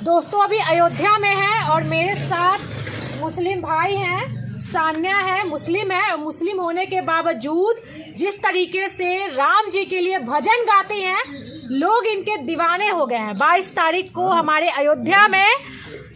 दोस्तों अभी अयोध्या में हैं और मेरे साथ मुस्लिम भाई हैं, सान्या है, मुस्लिम है और मुस्लिम होने के बावजूद जिस तरीके से राम जी के लिए भजन गाती हैं, लोग इनके दीवाने हो गए हैं। 22 तारीख को हमारे अयोध्या में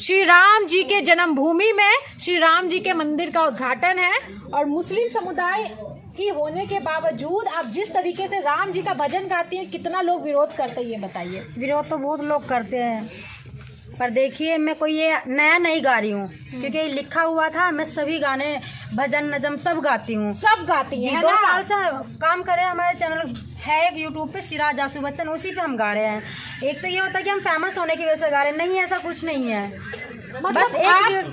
श्री राम जी के जन्मभूमि में श्री राम जी के मंदिर का उद्घाटन है और मुस्लिम समुदाय की होने के बावजूद आप जिस तरीके से राम जी का भजन गाती हैं, कितना लोग विरोध करते हैं ये बताइए। विरोध तो बहुत लोग करते हैं, पर देखिए मैं कोई ये नया नहीं गा रही हूँ, क्योंकि लिखा हुआ था। मैं सभी गाने भजन नजम सब गाती हूँ, सब गाती हैं। 2 साल से काम कर रहे हैं। हमारे चैनल है एक यूट्यूब पे सिराज आसू बच्चन, उसी पे हम गा रहे हैं। एक तो ये होता है कि हम फेमस होने की वजह से गा रहे हैं, नहीं ऐसा कुछ नहीं है। मतलब बस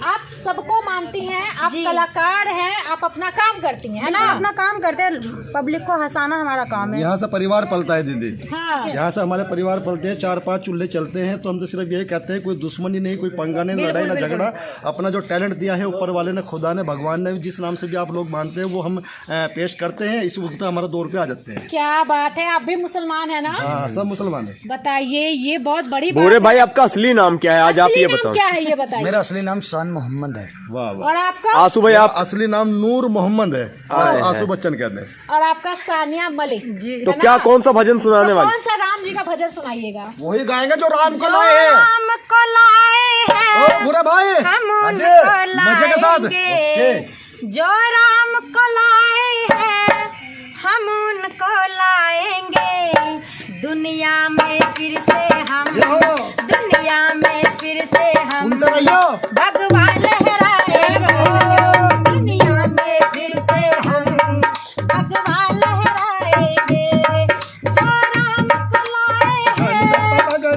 आप सबको मानती हैं, आप कलाकार हैं, आप अपना काम करती हैं, है ना? अपना काम करते हैं, पब्लिक को हंसाना हमारा काम है। यहाँ से परिवार पलता है दीदी। हाँ। यहाँ से हमारे परिवार पलते हैं, 4-5 चूल्हे चलते हैं। तो हम तो सिर्फ यही कहते हैं, कोई दुश्मनी नहीं, कोई पंगा नहीं, लड़ाई ना झगड़ा। अपना जो टैलेंट दिया है ऊपर वाले ने, खुदा ने, भगवान ने, जिस नाम से भी आप लोग मानते हैं वो हम पेश करते हैं। इस वक्त हमारा 2 रुपये आ जाते हैं। क्या बात है, आप भी मुसलमान है ना? हाँ, सब मुसलमान है। बताइए, ये बहुत बड़ी बात भूरे है। भाई आपका असली नाम क्या है, आज आप ये बताओ। क्या है ये बताइए। मेरा असली नाम शान मोहम्मद है। वाह वाह। और आपका? आसू भाई आप असली नाम नूर मोहम्मद है, आसू बच्चन कहते हैं। और आपका सानिया मलिक जी। तो क्या कौन सा भजन सुनाने वाले? कौन सा राम जी का भजन सुनाइएगा? वही गाएंगे जो राम को लाए हैं। राम को लाए हैं बुरे भाई हम मजे उनको मजे के साथ। लाएंगे। जो राम को लाए हैं हम उनको लाएंगे। दुनिया में फिर से हम, दुनिया में फिर से हम सुनते रहियो। भगवान लहराएंगे। दुनिया में फिर से हम भगवान लहराएंगे। जो राम को लाए हैं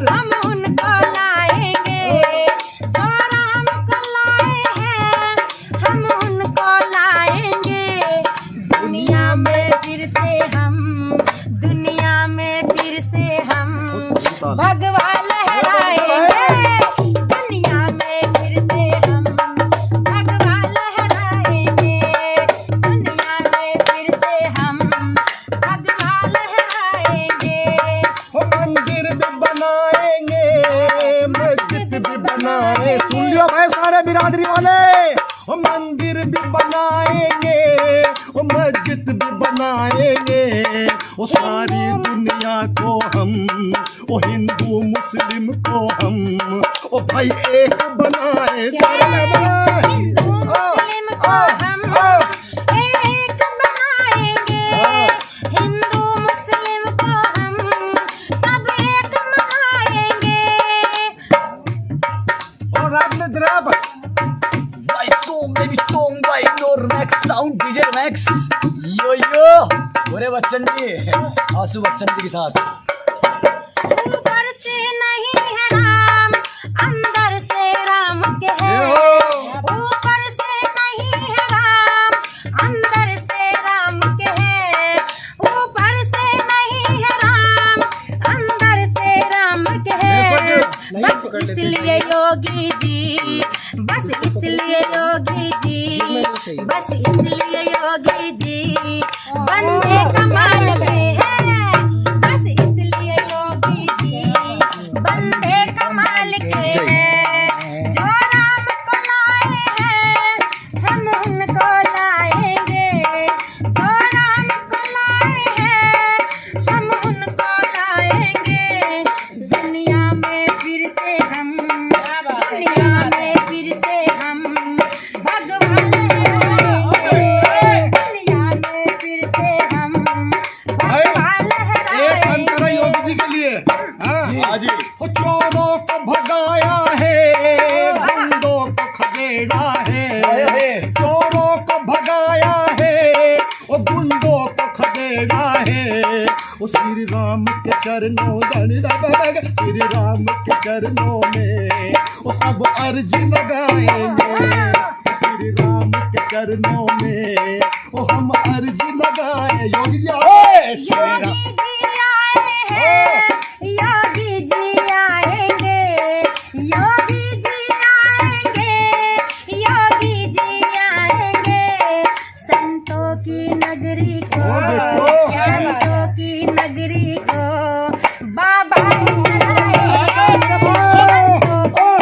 हम उनको लाएंगे। जो राम को लाए हैं हम उनको लाएंगे। दुनिया में फिर से हम, दुनिया में फिर से हम भगवान लहराएंगे। दुनिया में फिर से हम भगवान लहराएंगे। दुनिया में फिर से हम भगवान लहराएंगे। मंदिर भी बनाएंगे, मस्जिद भी बनाएंगे। सुन लियो भाई सारे बिरादरी वाले। मंदिर भी बनाएंगे, मस्जिद भी बनाएंगे। वो सारी दुनिया को हम, वो हिंदू मुस्लिम को हम, ओ भाई एक बनाए। हिंदू मुस्लिम को हम एक बनाएंगे। हिंदू मुस्लिम को हम सब एक बनाएंगे। और आपने ड्राप भाई सॉन्ग भाई नोरमैक्स साउंड डीजे मैक्स यो भूरे बच्चन जी आसू बच्चन जी के साथ। ऊपर से नहीं है राम, अंदर से राम के है। ऊपर से नहीं है राम, अंदर से राम के है। ऊपर से नहीं है राम, अंदर से राम के है। बस इसलिए योगी जी, बस इसलिए योगी जी, बस इसलिए योगी जी बंदे कमाल के हैं। बस इसलिए योगी जी बंदे कमाल के हैं। जो राम को लाए हैं हम उनको लाएंगे। जो राम को लाए हैं हम उनको लाएंगे। दुनिया में फिर से हम, दुनिया में फिर से हम भगवान लहराएंगे। दुनिया में फिर से हम भगवान लहराएंगे। योगी जी के लिए हाँ जी। चोरों को भगाया है, गुंडों को खदेड़ा है। चोरों को भगाया है, वो गुंडों को खदेड़ा है। वो श्री राम के चरणों, श्री राम के चरणों में वो सब अर्जी लगाएंगे। श्री राम के चरणों में वो हम अर्जी लगाए। योगी जी योगी जी आए हैं, योगी जी आएंगे। योगी जी आएंगे, योगी जी आएंगे। संतों की नगरी को, संतों की नगरी को बाबा बुलाएंगे। संतों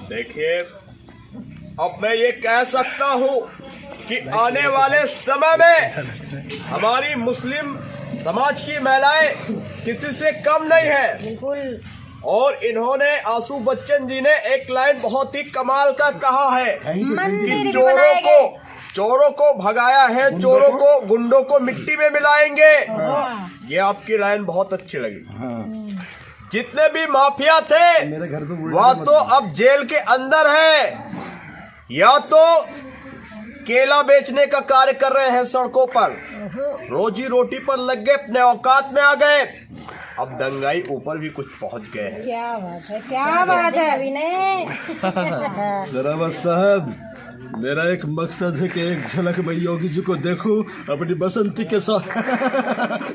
देखिए, अब मैं ये कह सकता हूँ कि आने वाले समय में हमारी मुस्लिम समाज की महिलाएं किसी से कम नहीं है। बिल्कुल। और इन्होंने आशु बच्चन जी ने एक लाइन बहुत ही कमाल का कहा है मंदिर कि भी बनाएंगे। चोरों को भगाया है, चोरों को गुंडों को मिट्टी में मिलाएंगे। ये आपकी लाइन बहुत अच्छी लगी। जितने भी माफिया थे वह तो अब जेल के अंदर है, या तो केला बेचने का कार्य कर रहे हैं सड़कों पर, रोजी रोटी पर लग गए, अपने औकात में आ गए। अब दंगाई ऊपर भी कुछ पहुंच गए हैं। क्या बात है, क्या बात है विनय। जरा साहब, मेरा एक मकसद है कि एक झलक मैं योगी जी को देखूं अपनी बसंती के साथ।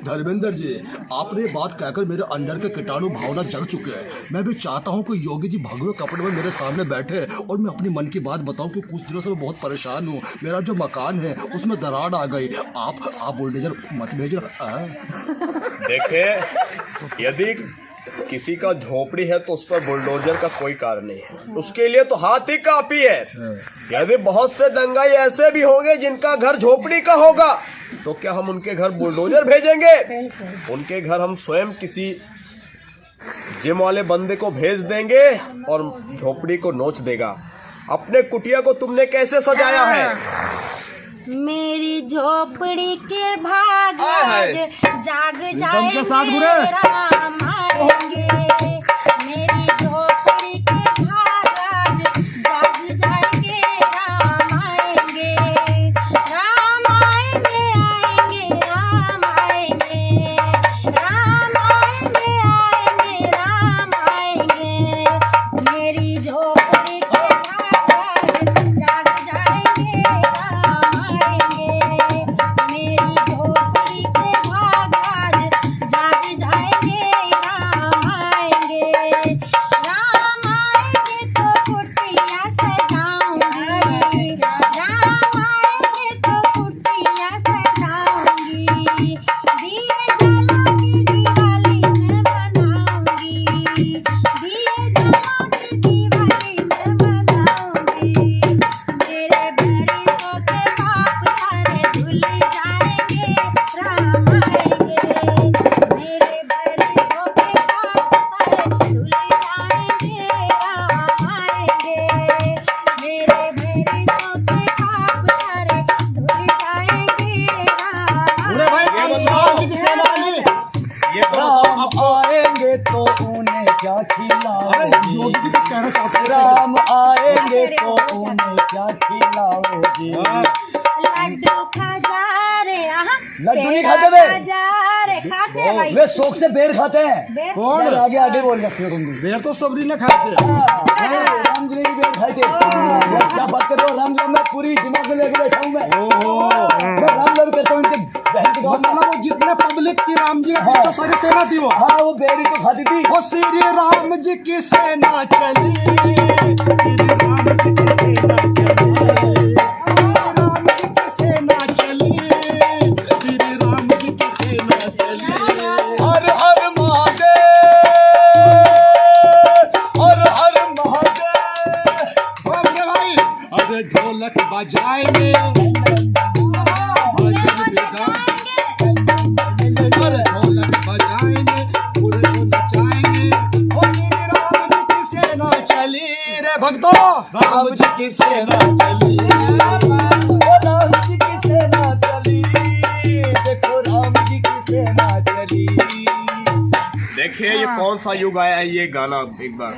धर्मेंद्र जी, आपने बात कहकर मेरे अंदर के कीटाणु भावना जग चुके हैं। मैं भी चाहता हूं कि योगी जी भगवे कपड़े में मेरे सामने बैठे और मैं अपनी मन की बात बताऊं कि कुछ दिनों से मैं बहुत परेशान हूं। मेरा जो मकान है उसमें दरार आ गई। आप बुलडोजर मत भेजना। देखिए, यदि किसी का झोपड़ी है तो उस पर बुलडोजर का कोई कारण नहीं है, उसके लिए तो हाथ ही काफी है। यदि बहुत से दंगाई ऐसे भी होंगे जिनका घर झोपड़ी का होगा, तो क्या हम उनके घर बुलडोजर भेजेंगे? उनके घर हम स्वयं किसी जिम वाले बंदे को भेज देंगे और झोपड़ी को नोच देगा। अपने कुटिया को तुमने कैसे सजाया है? मेरी झोपड़ी के भाग आज जाग जाएंगे, राम आएंगे। मेरी झोपड़ी के भाग आज जाग जाएंगे, राम आएंगे। राम आएंगे, आएंगे, राम आएंगे। राम आएंगे, आएंगे, राम आएंगे। मेरी झोपड़ी के भाग आज जाग जाएंगे, राम आएंगे। मेरी झोपड़ी के भाग आज जाग जाएंगे, राम आएंगे। राम आएंगे तो कुटिया सजाऊंगी, राम आएंगे तो कुटिया सजाऊंगी। दिए जलाऊंगी, दिवाली में बनाऊंगी। दिए जलाऊंगी, दिवाली में बनाऊंगी। मेरे बरिसों के पाप सारे धुल जाएंगे, राम आएंगे। मेरे बरिसों के पाप सारे धुल जाएंगे, राम आएंगे। मेरे बरिसों के पाप सारे धुल जाएंगे, राम आएंगे। ये बताओ राम आएंगे तो उन्हें क्या खिलाओगी? राम आएंगे तो उन्हें क्या खिलाओगी? लड्डू खा रे, लड्डू नहीं खाते बे? खा रे, खाते भाई। वे शौक से बेर खाते हैं। बेर? कौन? आगे आगे बोल सकते हो तुम भी। बेर तो सबरी ने खाते। राम जी ने भी बेर खाए थे। क्या बात कर रहे हो? राम मैं पूरी दिमाग में लेके बैठा हूँ। मैं राम करता हूँ इनके बहन के गाँव में। मतलब वो जितने पब्लिक की राम जी के सारी सेना थी वो। हाँ, वो बेरी तो खाती थी। वो श्री राम जी की सेना चली, श्री राम जी की सेना चली, राम जी की सेना चली, श्री राम जी की सेना चली। हर हर महादेव, हर हर महादेव। बोल के भाई, अरे ढोलक बजाएंगे, ढोलक बजाएंगे, पूरे को नचाएंगे। ओ श्री राम जी की सेना चली रे भक्तों, राम जी की सेना चली। ओ राम जी की सेना चली, देखो राम जी की सेना चली। देखिए, ये कौन सा युग आया है? ये गाना एक बार।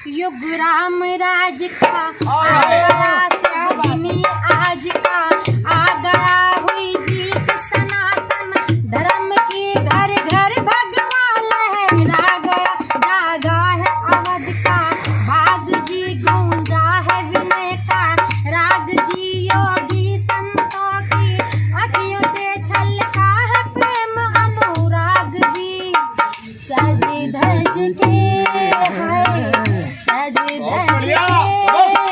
युग राम राज का आ गया, दिन आज का आ गया। हुई जीत सनातन धर्म की, घर घर भगवा लहरा गया। जागा है अवध का भाग जी, गूंजा है विनय का राग जी। योगी संतों की अखियों से छलका है प्रेम अनुराग जी। सज धज के है, सज धज के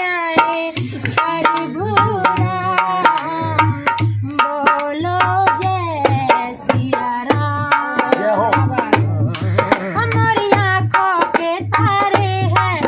आए प्रभु राम। बोलो जय सिया राम। हमारी आँखों के तारे हैं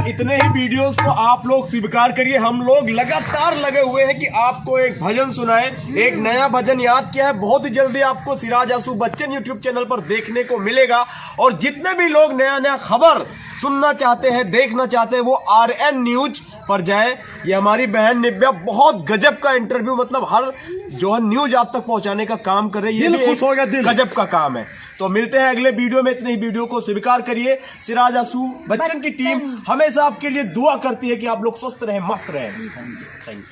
इतने ही वीडियोस को आप लोग स्वीकार करिए। हम लोग लगातार लगे हुए हैं कि आपको एक भजन सुनाए, एक नया भजन याद किया है, बहुत ही जल्दी आपको सिराज आसू बच्चन यूट्यूब चैनल पर देखने को मिलेगा। और जितने भी लोग नया खबर सुनना चाहते हैं, देखना चाहते हैं, वो RN न्यूज पर जाए। ये हमारी बहन निव्या बहुत गजब का इंटरव्यू, मतलब हर जो है न्यूज आप तक पहुंचाने का काम कर रही है, ये भी खुश हो गया दिल। गजब का काम है। तो मिलते हैं अगले वीडियो में। इतने ही वीडियो को स्वीकार करिए। सिराज आसू बच्चन की टीम हमेशा आपके लिए दुआ करती है कि आप लोग स्वस्थ रहें, मस्त रहें। Thank you.